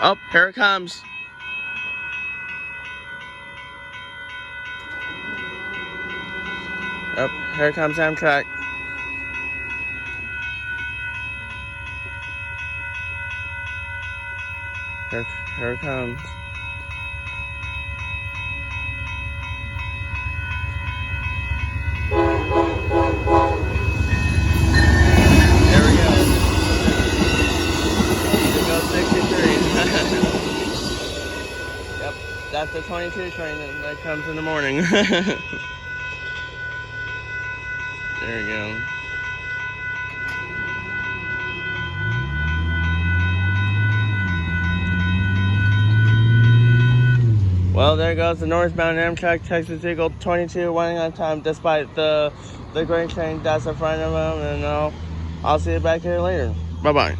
Oh, here it comes. Oh, here comes Amtrak. Here it comes. There we go. Here goes 63. Yep, that's the 22 train that comes in the morning. There we go. Well, there goes the Northbound Amtrak Texas Eagle 22 running on time despite the grain train that's in front of them, and I'll see you back here later. Bye-bye.